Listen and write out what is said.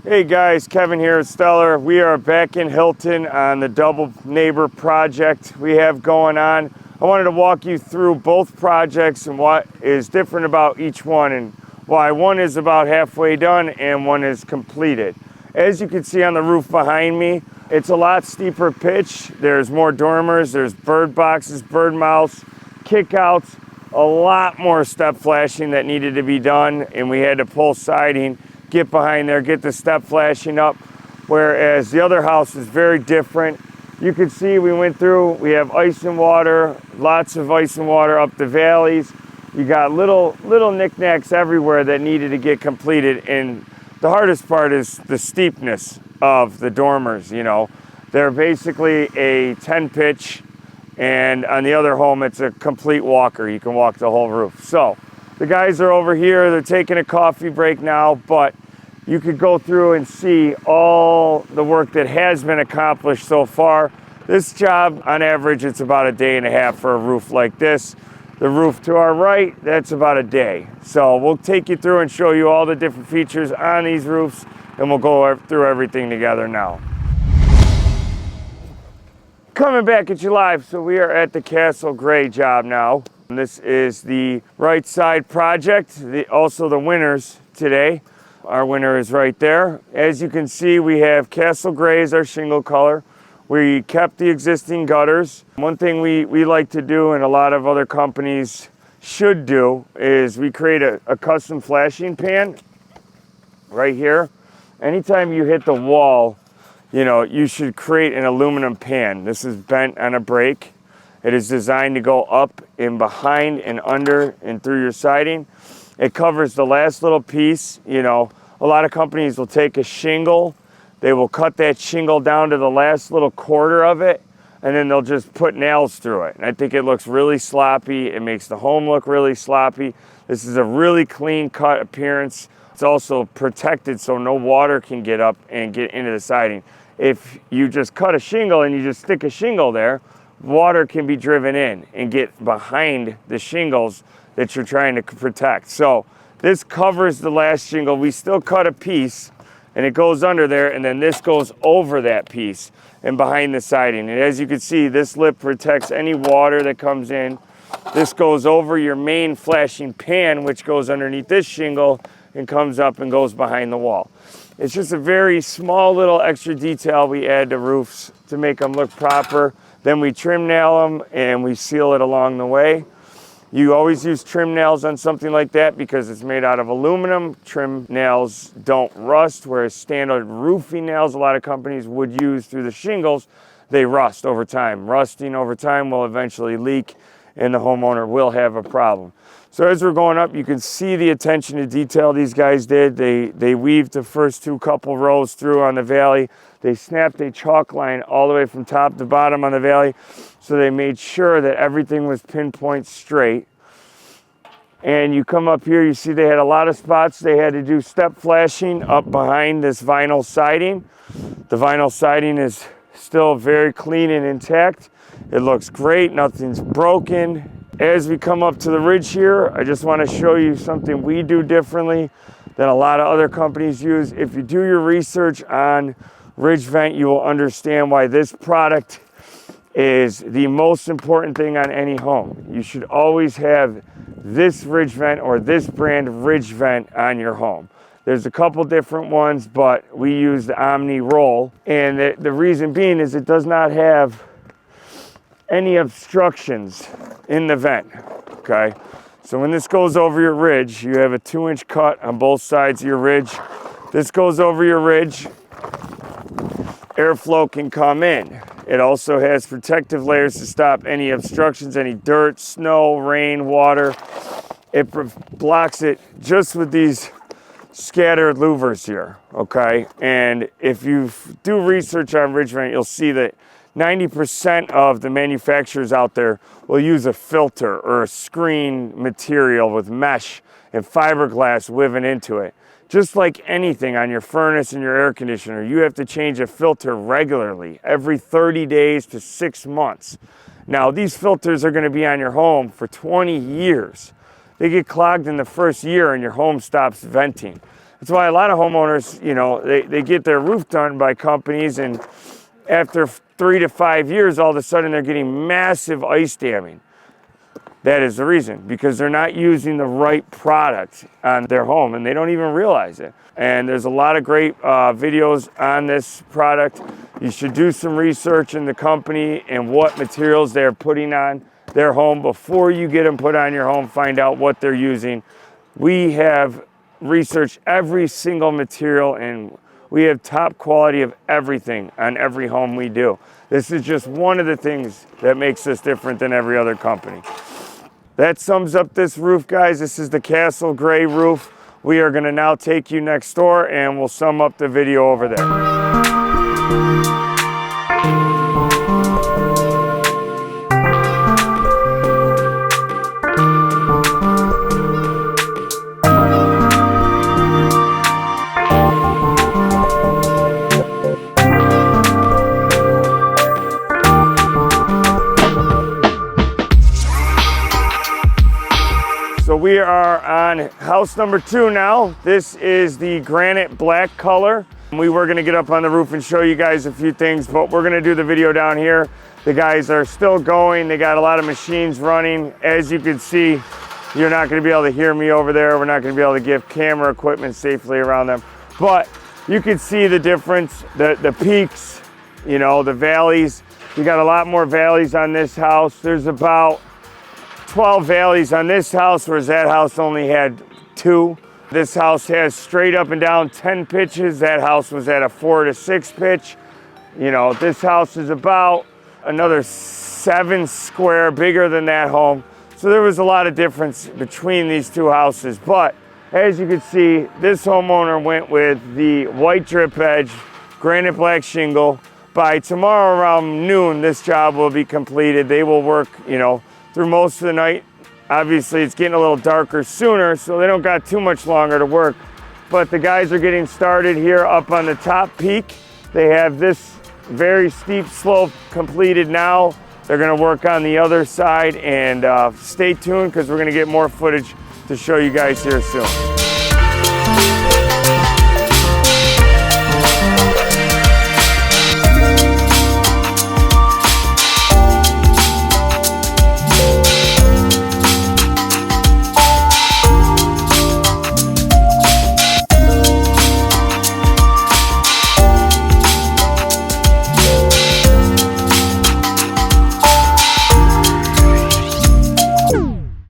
Hey guys, Kevin here at Stellar. We are back in Hilton on the double neighbor project we have going on. I wanted to walk you through both projects and what is different about each one and why one is about halfway done and one is completed. As you can see on the roof behind me, it's a lot steeper pitch. There's more dormers, there's bird boxes, bird mouths, kickouts, a lot more step flashing that needed to be done, and we had to pull siding, get behind there, get the step flashing up, whereas the other house is very different. You can see we went through, we have ice and water, lots of ice and water up the valleys. You got little knickknacks everywhere that needed to get completed, and the hardest part is the steepness of the dormers. You know, they're basically a 10 pitch, and on the other home it's a complete walker. You can walk the whole roof. So the guys are over here, they're taking a coffee break now, but you could go through and see all the work that has been accomplished so far. This job, on average, it's about a day and a half for a roof like this. The roof to our right, that's about a day. So we'll take you through and show you all the different features on these roofs, and we'll go through everything together now. Coming back at you live, so we are at the Castle Gray job now. This is the right side project, also the winners today. Our winner is right there. As you can see, we have Castle Gray as our shingle color. We kept the existing gutters. One thing we like to do, and a lot of other companies should do, is we create a custom flashing pan right here. Anytime you hit the wall, you know, you should create an aluminum pan. This is bent on a brake. It is designed to go up and behind and under and through your siding. It covers the last little piece. You know, a lot of companies will take a shingle, they will cut that shingle down to the last little quarter of it, and then they'll just put nails through it. And I think it looks really sloppy. It makes the home look really sloppy. This is a really clean cut appearance. It's also protected so no water can get up and get into the siding. If you just cut a shingle and you just stick a shingle there, water can be driven in and get behind the shingles that you're trying to protect. So this covers the last shingle. We still cut a piece and it goes under there, and then this goes over that piece and behind the siding. And as you can see, this lip protects any water that comes in. This goes over your main flashing pan, which goes underneath this shingle and comes up and goes behind the wall. It's just a very small little extra detail we add to roofs to make them look proper. Then we trim nail them and we seal it along the way. You always use trim nails on something like that because it's made out of aluminum. Trim nails don't rust, whereas standard roofing nails a lot of companies would use through the shingles, they rust over time. Rusting over time will eventually leak and the homeowner will have a problem. So as we're going up, you can see the attention to detail these guys did. They weaved the first couple rows through on the valley. They snapped a chalk line all the way from top to bottom on the valley. So they made sure that everything was pinpoint straight. And you come up here, you see they had a lot of spots. They had to do step flashing up behind this vinyl siding. The vinyl siding is still very clean and intact. It looks great, nothing's broken. As we come up to the ridge here, I just want to show you something we do differently than a lot of other companies use. If you do your research on ridge vent, you will understand why this product is the most important thing on any home. You should always have this ridge vent or this brand ridge vent on your home. There's a couple different ones, but we use the Omni Roll. And the reason being is it does not have any obstructions in the vent, okay? So when this goes over your ridge, you have a 2-inch cut on both sides of your ridge. This goes over your ridge, airflow can come in. It also has protective layers to stop any obstructions, any dirt, snow, rain, water. It blocks it just with these scattered louvers here, okay? And if you do research on ridge vent, you'll see that 90% of the manufacturers out there will use a filter or a screen material with mesh and fiberglass woven into it. Just like anything on your furnace and your air conditioner, you have to change a filter regularly, every 30 days to 6 months. Now, these filters are going to be on your home for 20 years. They get clogged in the first year and your home stops venting. That's why a lot of homeowners, you know, they get their roof done by companies, and after 3 to 5 years, all of a sudden they're getting massive ice damming. That is the reason, because they're not using the right product on their home, and they don't even realize it. And there's a lot of great videos on this product. You should do some research in the company and what materials they're putting on their home before you get them put on your home. Find out what they're using. We have researched every single material, and we have top quality of everything on every home we do. This is just one of the things that makes us different than every other company. That sums up this roof, guys. This is the Castle Gray roof. We are gonna now take you next door and we'll sum up the video over there. So we are on house number 2 now. This is the granite black color. We were gonna get up on the roof and show you guys a few things, but we're gonna do the video down here. The guys are still going. They got a lot of machines running. As you can see, you're not gonna be able to hear me over there. We're not gonna be able to get camera equipment safely around them. But you can see the difference, the peaks, you know, the valleys. You got a lot more valleys on this house. There's about 12 valleys on this house, whereas that house only had 2. This house has straight up and down 10 pitches. That house was at a 4 to 6 pitch. You know, this house is about another 7 square bigger than that home. So there was a lot of difference between these 2 houses. But as you can see, this homeowner went with the white drip edge, granite black shingle. By tomorrow around noon, this job will be completed. They will work, you know, through most of the night. Obviously it's getting a little darker sooner, so they don't got too much longer to work. But the guys are getting started here up on the top peak. They have this very steep slope completed now. They're gonna work on the other side, and stay tuned because we're gonna get more footage to show you guys here soon.